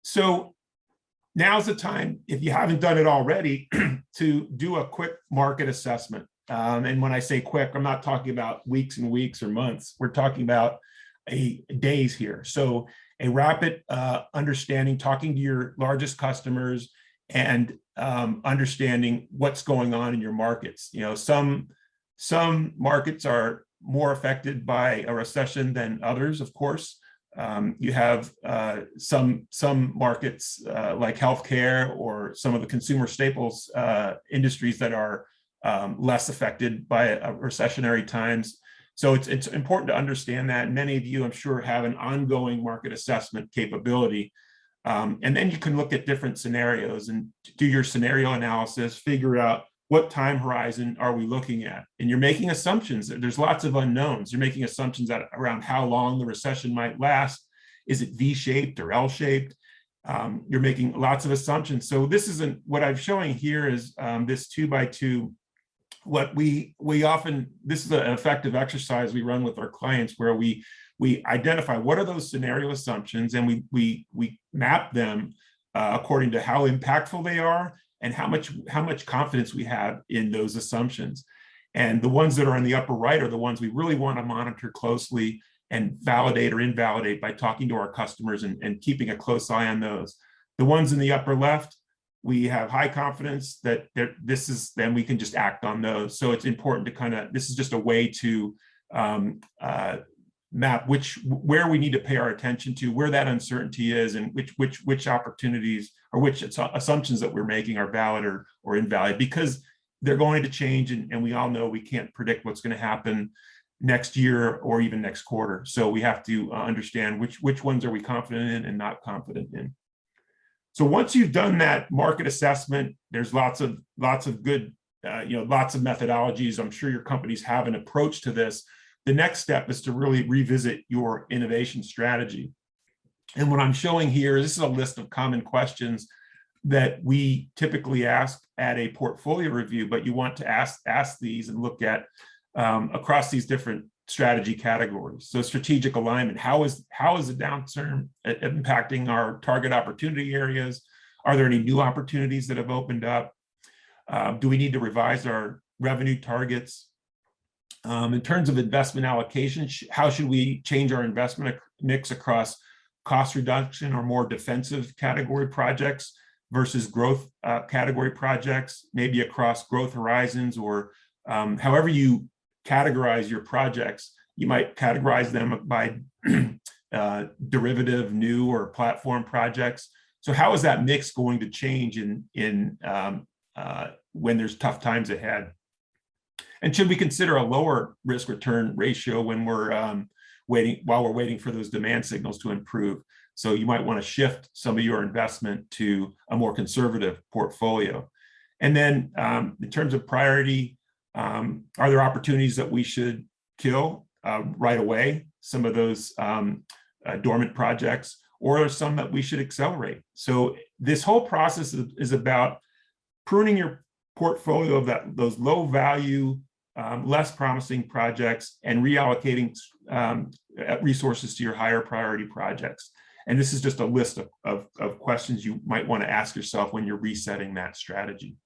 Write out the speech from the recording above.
So now's the time, if you haven't done it already, to do a quick market assessment. And when I say quick, I'm not talking about weeks and weeks or months. We're talking about days here. So a rapid understanding, talking to your largest customers and understanding what's going on in your markets. You know, some markets are more affected by a recession than others, of course. You have some markets like healthcare or some of the consumer staples industries that are less affected by recessionary times. So it's important to understand that. Many of you, I'm sure, have an ongoing market assessment capability. And then you can look at different scenarios and do your scenario analysis, figure out what time horizon are we looking at? And you're making assumptions. There's lots of unknowns. You're making assumptions around how long the recession might last. Is it V-shaped or L-shaped? You're making lots of assumptions. So this isn't, what I'm showing here is this 2x2. What we often, this is an effective exercise we run with our clients where we identify what are those scenario assumptions, and we map them according to how impactful they are and how much confidence we have in those assumptions. And the ones that are in the upper right are the ones we really want to monitor closely and validate or invalidate by talking to our customers and keeping a close eye on those. The ones in the upper left, we have high confidence that then we can just act on those. So it's important to this is just a way to map where we need to pay our attention to, where that uncertainty is, and which opportunities or which assumptions that we're making are valid or invalid, because they're going to change, and we all know we can't predict what's going to happen next year or even next quarter. So we have to understand which ones are we confident in and not confident in. So once you've done that market assessment, there's lots of good, lots of methodologies. I'm sure your companies have an approach to this. The next step is to really revisit your innovation strategy. And what I'm showing here, this is a list of common questions that we typically ask at a portfolio review, but you want to ask these and look at across these different strategy categories. So strategic alignment, how is the downturn impacting our target opportunity areas? Are there any new opportunities that have opened up? Do we need to revise our revenue targets? In terms of investment allocation, how should we change our investment mix across cost reduction or more defensive category projects versus growth category projects, maybe across growth horizons, or however you categorize your projects. You might categorize them by derivative, new, or platform projects. So how is that mix going to change in when there's tough times ahead? And should we consider a lower risk return ratio when we're waiting for those demand signals to improve? So you might want to shift some of your investment to a more conservative portfolio. And then in terms of priority, are there opportunities that we should kill right away, some of those dormant projects, or are some that we should accelerate? So this whole process is about pruning your portfolio of those low value, less promising projects and reallocating resources to your higher priority projects. And this is just a list of questions you might want to ask yourself when you're resetting that strategy.